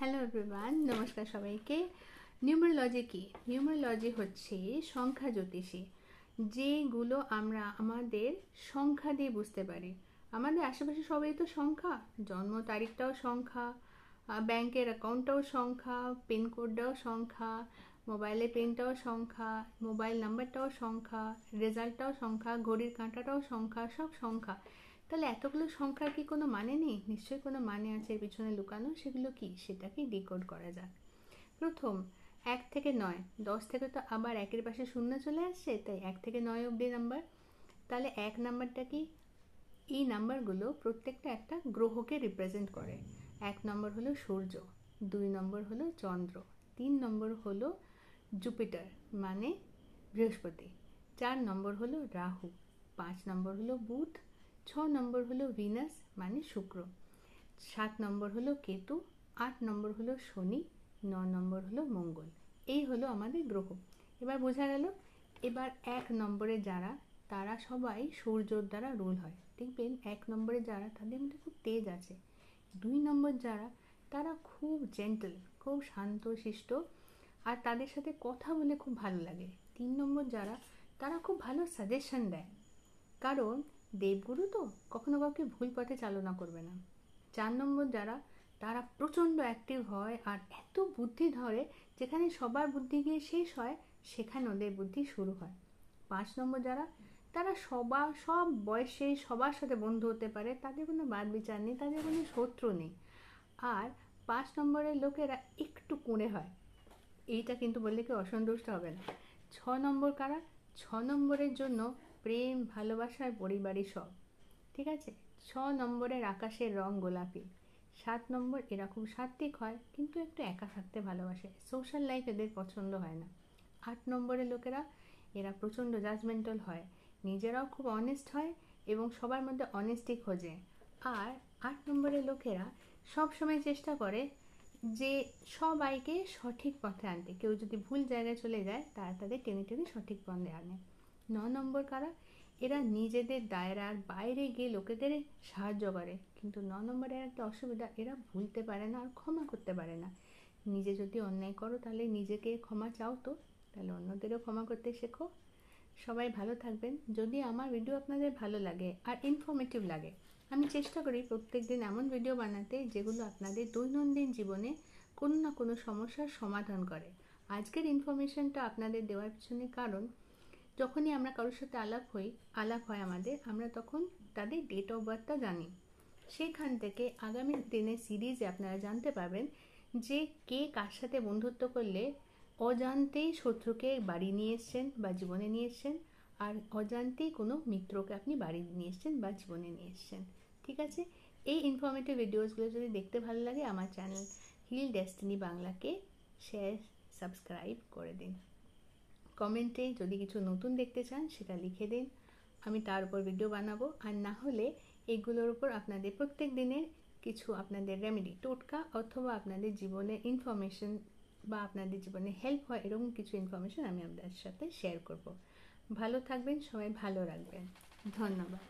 Hello everyone, নমস্কার সবাইকে। Numerology কি? নিউমারোলজি হচ্ছে সংখ্যা জ্যোতিষী, যেগুলো আমরা আমাদের সংখ্যা দিয়ে বুঝতে পারি। আমাদের আশেপাশে সবাই তো সংখ্যা, জন্ম তারিখটাও সংখ্যা, ব্যাংকের অ্যাকাউন্টটাও সংখ্যা, পিনকোডটাও সংখ্যা, মোবাইলের পিনটাও সংখ্যা, মোবাইল নাম্বারটাও সংখ্যা, রেজাল্টটাও সংখ্যা, ঘড়ির কাঁটাটাও সংখ্যা, সব সংখ্যা। তাহলে এতগুলো সংখ্যার কি কোনো মানে নেই? নিশ্চয়ই কোনো মানে আছে এর পিছনে লুকানো। সেগুলো কি, সেটাকে ডিকোড করা যাক। প্রথম 1 থেকে 9, 10 থেকে তো আবার একের পাশে শূন্য চলে আসছে, তাই 1 থেকে 9 অবধি নাম্বার। তাহলে 1 নাম্বারটা কি? এই নাম্বারগুলো প্রত্যেকটা একটা গ্রহকে রিপ্রেজেন্ট করে। 1 নম্বর হলো সূর্য, 2 নম্বর হলো চন্দ্র, 3 নম্বর হলো জুপিটার মানে বৃহস্পতি, 4 নম্বর হলো রাহু, 5 নম্বর হলো বুধ, 6 নম্বর হলো ভিনাস মানে শুক্র, 7 নম্বর হলো কেতু, 8 নম্বর হলো শনি, 9 নম্বর হলো মঙ্গল। এই হলো আমাদের গ্রহ। এবার বোঝা গেল। এবার 1 নম্বরে যারা, তারা সবাই সূর্যর দ্বারা রুল হয়। দেখবেন 1 নম্বরে যারা, তাদের মধ্যে খুব তেজ আছে। 2 নম্বর যারা, তারা খুব জেন্টল, খুব শান্ত শিষ্ট, আর তাদের সাথে কথা বলে খুব ভালো লাগে। 3 নম্বর যারা, তারা খুব ভালো সাজেশন দেয়, কারণ দেবগুরু তো কখনো কাউকে ভুল পথে চালনা করবে না। 4 নম্বর যারা, তারা প্রচণ্ড অ্যাক্টিভ হয় আর এত বুদ্ধি ধরে, যেখানে সবার বুদ্ধি গিয়ে শেষ হয় সেখানে ওদের বুদ্ধি শুরু হয়। 5 নম্বর যারা, তারা সব বয়সে সবার সাথে বন্ধু হতে পারে, তাদের কোনো বাদ বিচার নেই, তাদের কোনো শত্রু নেই। আর 5 নম্বরের লোকেরা একটু কুঁড়ে হয়, এইটা কিন্তু বললে কেউ অসন্তুষ্ট হবে না। 6 নম্বর কারা? 6 নম্বরের জন্য প্রেম, ভালোবাসার, পরিবারই সব। ঠিক আছে? 6 নম্বরের আকাশের রং গোলাপি। 7 নম্বর এরা খুব সাত্ত্বিক হয়, কিন্তু একটু একা থাকতে ভালোবাসে, সোশ্যাল লাইফ এদের পছন্দ হয় না। 8 নম্বরের লোকেরা, এরা প্রচণ্ড জাজমেন্টাল হয়, নিজেরাও খুব অনেস্ট হয় এবং সবার মধ্যে অনেস্টি খোঁজে। আর 8 নম্বরের লোকেরা সব সময় চেষ্টা করে যে সবাইকে সঠিক পথে আনতে। কেউ যদি ভুল জায়গায় চলে যায়, তারা তাদের টেনে টেনে সঠিক পথে আনে। 9 নম্বর কারা? এরা নিজেদের দায়রার বাইরে গিয়ে লোকেদের সাহায্য করে, কিন্তু 9 নম্বরের একটা অসুবিধা, এরা ভুলতে পারে না আর ক্ষমা করতে পারে না। নিজে যদি অন্যায় করো তাহলে নিজেকে ক্ষমা চাও, তো তাহলে অন্যদেরও ক্ষমা করতে শেখো। সবাই ভালো থাকবেন। যদি আমার ভিডিও আপনাদের ভালো লাগে আর ইনফরমেটিভ লাগে, আমি চেষ্টা করি প্রত্যেক দিন এমন ভিডিও বানাতে যেগুলো আপনাদের দৈনন্দিন জীবনে কোনো না কোনো সমস্যার সমাধান করে। আজকের ইনফরমেশনটা আপনাদের দেওয়ার পিছনে কারণ, যখনই আমরা কারোর সাথে আলাপ হয় আমাদের, আমরা তখন তাদের ডেট অফ বার্থটা জানি। সেখান থেকে আগামী দিনের সিরিজে আপনারা জানতে পারবেন যে কে কার সাথে বন্ধুত্ব করলে অজান্তেই শত্রুকে বাড়ি নিয়ে এসছেন বা জীবনে নিয়ে এসছেন, আর অজান্তেই কোনো মিত্রকে আপনি বাড়ি নিয়ে এসছেন বা জীবনে নিয়ে এসছেন। ঠিক আছে? এই ইনফরমেটিভ ভিডিওসগুলো যদি দেখতে ভালো লাগে, আমার চ্যানেল হিল ডেস্টিনি বাংলাকে শেয়ার, সাবস্ক্রাইব করে দিন। কমেন্টে যদি কিছু নতুন দেখতে চান সেটা লিখে দিন, আমি তার উপর ভিডিও বানাবো। আর না হলে এগুলোর উপর আপনাদের প্রত্যেক দিনের কিছু আপনাদের রেমেডি, টোটকা, অথবা আপনাদের জীবনের ইনফরমেশন বা আপনাদের জীবনে হেল্প হয় এরকম কিছু ইনফরমেশন আমি আপনাদের সাথে শেয়ার করব। ভালো থাকবেন, সবাই ভালো রাখবেন। ধন্যবাদ।